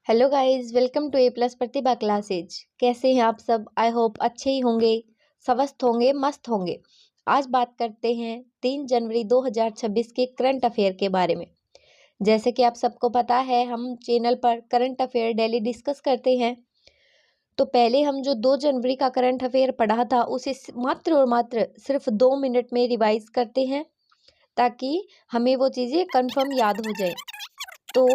Hello guys, welcome to A plus Pratibha classes. कैसे हैं आप सब? आई होप अच्छे ही होंगे, स्वस्थ होंगे, मस्त होंगे। आज बात करते हैं 3 जनवरी 2026 के करंट अफेयर के बारे में। जैसे कि आप सबको पता है, हम चैनल पर करंट अफेयर डेली डिस्कस करते हैं। तो पहले हम जो 2 जनवरी का करंट अफेयर पढ़ा था उसे मात्र और मात्र सिर्फ 2 मिनट में रिवाइज करते हैं, ताकि हमें वो चीज़ें कंफर्म याद हो जाए। तो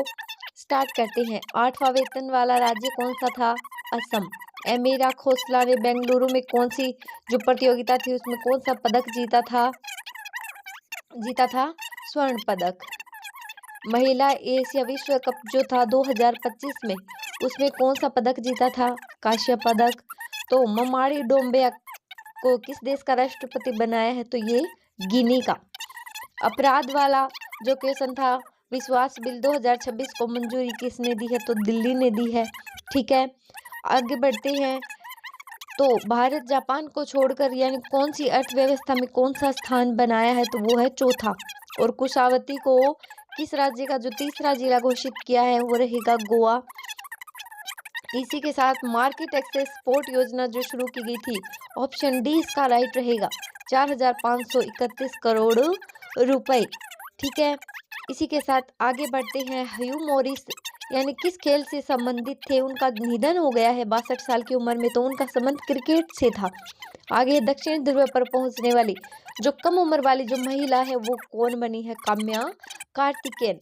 स्टार्ट करते हैं। 8वां वेतन वाला राज्य कौन सा था? असम। एमिरा खोसला ने बेंगलुरु में कौन सी जो प्रतियोगिता थी उसमें कौन सा पदक जीता था? स्वर्ण पदक। महिला एशिया विश्व कप जो था 2025 में, उसमें कौन सा पदक जीता था? कांस्य पदक। तो ममाड़ी डोम्बे को किस देश का राष्ट्रपति बनाया है? तो ये गिनी का। अपराध वाला जो क्वेश्चन था, विश्वास बिल 2026 को मंजूरी किसने दी है? तो दिल्ली ने दी है। ठीक है, आगे बढ़ते हैं। तो भारत जापान को छोड़कर यानी कौन सी अर्थव्यवस्था में कौन सा स्थान बनाया है? तो वो है चौथा। और कुशावती को किस राज्य का जो तीसरा जिला घोषित किया है वो रहेगा गोवा। इसी के साथ मार्केट एक्सेस सपोर्ट योजना जो शुरू की गई थी, ऑप्शन डी इसका राइट रहेगा, 4,531 करोड़ रुपए। ठीक है, इसी के साथ आगे बढ़ते हैं। ह्यू मॉरिस यानी किस खेल से संबंधित थे? उनका निधन हो गया है 62 साल की उम्र में, तो उनका संबंध क्रिकेट से था। आगे दक्षिण ध्रुव पर पहुंचने वाली जो कम उम्र वाली जो महिला है वो कौन बनी है? काम्या कार्तिकेयन।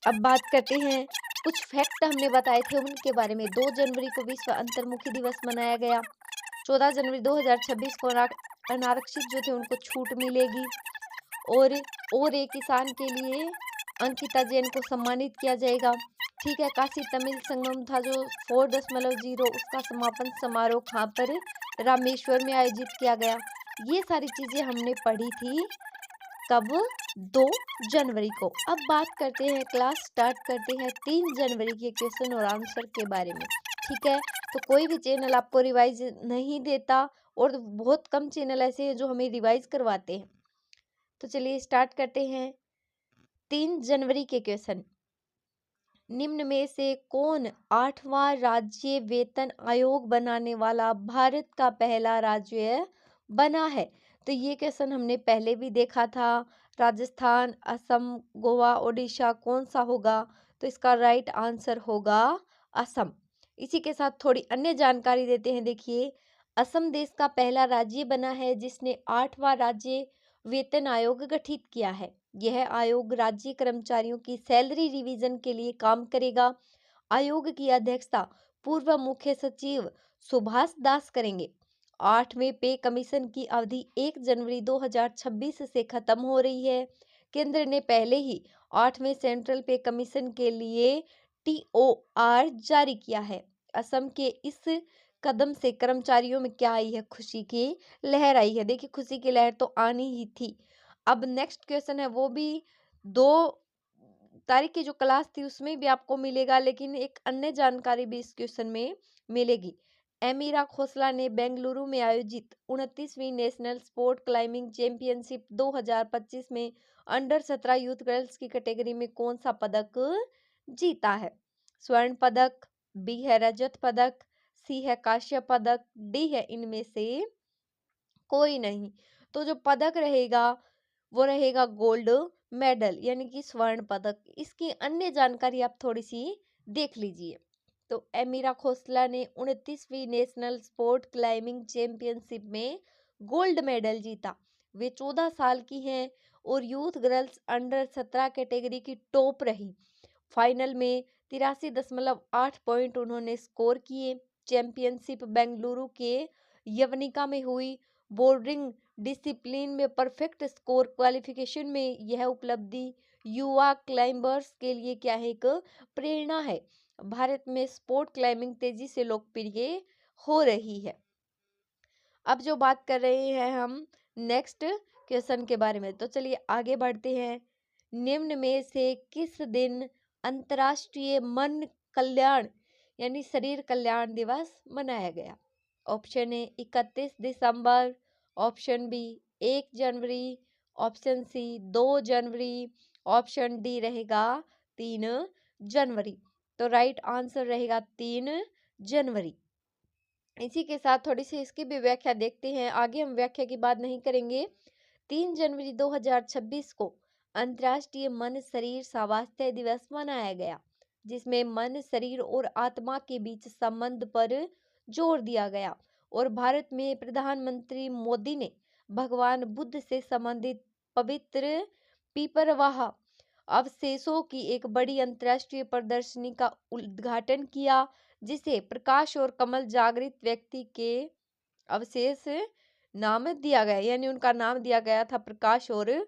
अब बात करते हैं, कुछ फैक्ट हमने बताए थे उनके बारे में। 2 जनवरी को विश्व अंतर्मुखी दिवस मनाया गया। 14 जनवरी 2026 को अनारक्षित जो थे उनको छूट मिलेगी। और एक किसान के लिए अंकिता जैन को सम्मानित किया जाएगा। ठीक है, काशी तमिल संगम था जो 4.0 उसका समापन समारोह कहाँ पर? रामेश्वर में आयोजित किया गया। ये सारी चीजें हमने पढ़ी थी कब? 2 जनवरी को। अब बात करते हैं, क्लास स्टार्ट करते हैं 3 जनवरी के क्वेश्चन और आंसर के बारे में। ठीक है, तो कोई भी चैनल आपको रिवाइज नहीं देता और बहुत कम चैनल ऐसे हैं जो हमें रिवाइज करवाते हैं। तो चलिए स्टार्ट करते हैं 3 जनवरी के क्वेश्चन। निम्न में से कौन 8वां राज्य वेतन आयोग बनाने वाला भारत का पहला राज्य बना है? तो ये क्वेश्चन हमने पहले भी देखा था। राजस्थान, असम, गोवा, ओडिशा कौन सा होगा? तो इसका राइट आंसर होगा असम। इसी के साथ थोड़ी अन्य जानकारी देते हैं। देखिए, असम देश का पहला राज्य बना है जिसने 8वां राज्य वेतन आयोग गठित किया है। यह आयोग राज्य कर्मचारियों की सैलरी रिवीजन के लिए काम करेगा। आयोग की अध्यक्षता पूर्व मुख्य सचिव सुभाष दास करेंगे। 8वें पे कमीशन की अवधि 1 जनवरी 2026 से खत्म हो रही है। केंद्र ने पहले ही 8वें सेंट्रल पे कमीशन के लिए TOR जारी किया है। असम के इस कदम से कर्मचारियों में क्या आई है? खुशी की लहर आई है। देखिए, खुशी की लहर तो आनी ही थी। अब नेक्स्ट क्वेश्चन है, वो भी 2 तारीख की जो क्लास थी उसमें भी आपको मिलेगा, लेकिन एक अन्य जानकारी भी इस क्वेश्चन में मिलेगी। एमिरा खोसला ने बेंगलुरु में आयोजित 29वीं नेशनल स्पोर्ट क्लाइंबिंग चैंपियनशिप 2025 में अंडर 17 यूथ गर्ल्स की कैटेगरी में कौन सा पदक जीता है? स्वर्ण पदक, बी है रजत पदक, सी है कांस्य पदक, डी है इनमें से कोई नहीं। तो जो पदक रहेगा वो रहेगा गोल्ड मेडल यानी कि स्वर्ण पदक। इसकी अन्य जानकारी आप थोड़ी सी देख लीजिए। तो एमिरा खोसला ने 29वीं नेशनल स्पोर्ट क्लाइंबिंग चैंपियनशिप में गोल्ड मेडल जीता। वे 14 साल की हैं और यूथ गर्ल्स अंडर 17 कैटेगरी की टॉप रही। फाइनल में 83.8 पॉइंट उन्होंने स्कोर किए। चैंपियनशिप बेंगलुरु के यवनिका में हुई। बोर्डिंग डिसिप्लिन में परफेक्ट स्कोर क्वालिफिकेशन में यह उपलब्धि युवा क्लाइंबर्स के लिए क्या है? एक प्रेरणा है। भारत में स्पोर्ट क्लाइंबिंग तेजी से लोकप्रिय हो रही है। अब जो बात कर रहे हैं हम नेक्स्ट क्वेश्चन के बारे में, तो चलिए आगे बढ़ते हैं। निम्न में से किस दिन अंतर्राष्ट्रीय मन कल्याण यानी शरीर कल्याण दिवस मनाया गया? ऑप्शन ए 31 दिसंबर, ऑप्शन बी 1 जनवरी, ऑप्शन सी 2 जनवरी, ऑप्शन डी रहेगा 3 जनवरी। तो राइट आंसर रहेगा 3 जनवरी। इसी के साथ थोड़ी सी इसकी भी व्याख्या देखते हैं, आगे हम व्याख्या की बात नहीं करेंगे। 3 जनवरी 2026 को अंतर्राष्ट्रीय मन शरीर स्वास्थ्य दिवस मनाया गया, जिसमें मन शरीर और आत्मा के बीच संबंध पर जोर दिया गया। और भारत में प्रधानमंत्री मोदी ने भगवान बुद्ध से संबंधित पवित्र पीपरवाह अवशेषों की एक बड़ी अंतर्राष्ट्रीय प्रदर्शनी का उद्घाटन किया, जिसे प्रकाश और कमल जागृत व्यक्ति के अवशेष नाम दिया गया, यानी उनका नाम दिया गया था प्रकाश और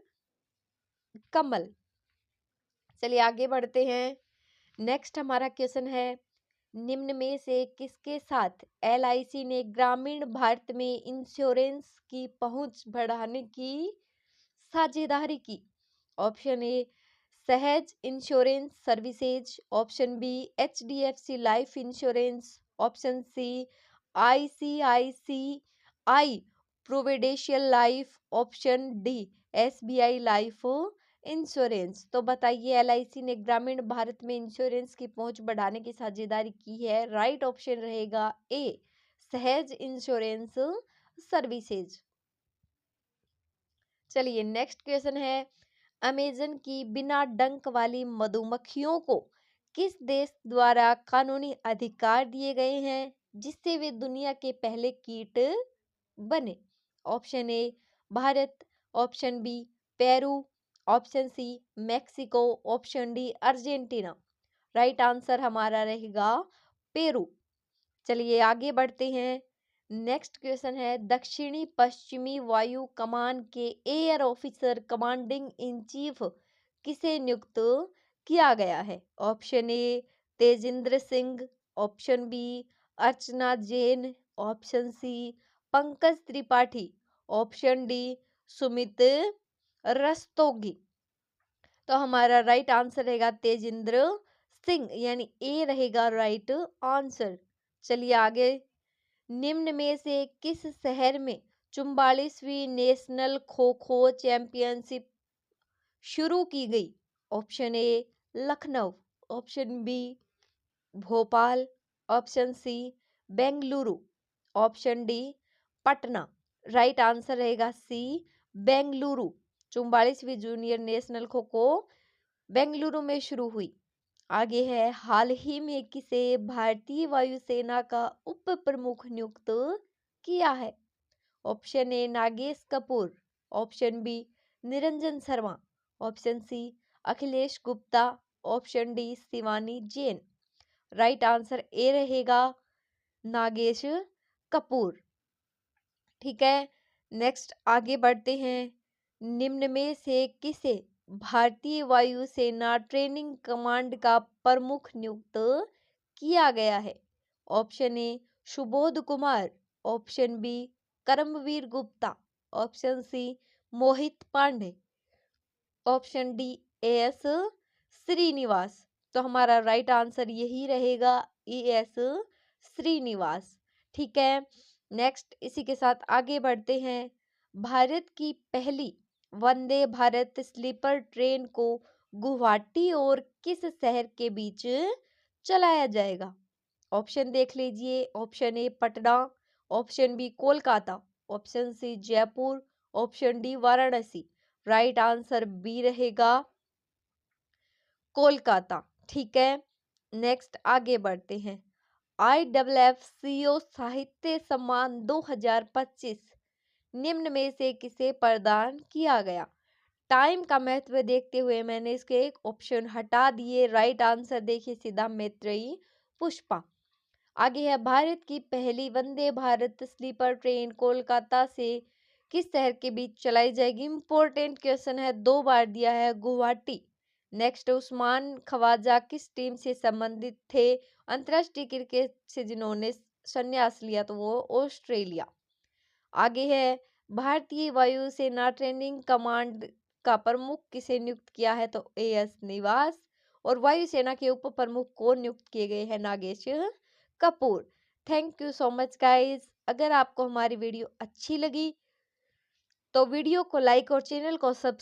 कमल। चलिए आगे बढ़ते हैं। नेक्स्ट हमारा क्वेश्चन है, निम्न में से किसके साथ LIC ने ग्रामीण भारत में इंश्योरेंस की पहुंच बढ़ाने की साझेदारी की? Option A Sahaj insurance services, option B HDFC life insurance, option C ICICI prudential life, option D SBI life insurance. तो बताइए LIC ने ग्रामीण भारत में इंश्योरेंस की पहुंच बढ़ाने की साझेदारी की है। राइट ऑप्शन रहेगा ए सहज इंश्योरेंस सर्विसेज। चलिए नेक्स्ट क्वेश्चन है, अमेजन की बिना डंक वाली मधुमक्खियों को किस देश द्वारा कानूनी अधिकार दिए गए हैं जिससे वे दुनिया के पहले कीट बने? Option A Bharat, option B Peru, option C Mexico, option D Argentina. Right answer हमारा रहेगा पेरू। चलिए आगे बढ़ते हैं। नेक्स्ट क्वेश्चन है, दक्षिणी पश्चिमी वायु कमान के air officer commanding in chief किसे नियुक्त किया गया है? Option A Tejinder Singh, option B Archana Jain, option C Pankaj Tripathi, option D Sumit Rastogi. तो हमारा राइट आंसर रहेगा तेजिंद्र सिंह, यानी ए रहेगा राइट आंसर। चलिए आगे, निम्न में से किस शहर में 44वीं नेशनल खो खो चैंपियनशिप शुरू की गई? Option A Lucknow, option B Bhopal, option C Bengaluru, option D Patna. Right answer रहेगा सी बेंगलुरु। 44वीं जूनियर नेशनल खो खो बेंगलुरु में शुरू हुई। आगे है, हाल ही में किसे भारतीय वायुसेना का उप प्रमुख नियुक्त किया है? Option A Nagesh Kapoor, option B Niranjan Sharma, option C Akhilesh Gupta, option D Shivani Jain. Right answer A रहेगा नागेश कपूर। ठीक है, नेक्स्ट आगे बढ़ते हैं। निम्न में से किसे भारतीय वायुसेना ट्रेनिंग कमांड का प्रमुख नियुक्त किया गया है? Option A Subodh Kumar, option B Karmveer Gupta, option C Mohit Pandey, option D AS Srinivas. तो हमारा राइट आंसर यही रहेगा AS श्रीनिवास। ठीक है, नेक्स्ट इसी के साथ आगे बढ़ते हैं। भारत की पहली वंदे भारत स्लीपर ट्रेन को गुवाहाटी और किस शहर के बीच चलाया जाएगा? ऑप्शन देख लीजिए, option A Patna, option B Kolkata, option C Jaipur, option D Varanasi. Right answer B रहेगा कोलकाता। ठीक है, नेक्स्ट आगे बढ़ते हैं। IFFCO साहित्य सम्मान 2025 निम्न में से किसे प्रदान किया गया? टाइम का महत्व देखते हुए मैंने इसके एक ऑप्शन हटा दिए। राइट आंसर देखिए सीधा मैत्रेयी पुष्पा। आगे है, भारत की पहली वंदे भारत स्लीपर ट्रेन कोलकाता से किस शहर के बीच चलाई जाएगी? इंपॉर्टेंट क्वेश्चन है, 2 बार दिया है, गुवाहाटी। नेक्स्ट, उस्मान ख्वाजा किस टीम से संबंधित थे अंतरराष्ट्रीय क्रिकेट से जिन्होंने संन्यास लिया? तो वो ऑस्ट्रेलिया। आगे है, भारतीय वायुसेना ट्रेनिंग कमांड का प्रमुख किसे नियुक्त किया है? तो AS निवास। और वायुसेना के उप प्रमुख को नियुक्त किए गए हैं Nagesh Kapoor. Thank you so much guys. अगर आपको हमारी वीडियो अच्छी लगी तो वीडियो को लाइक और चैनल को सब्सक्राइब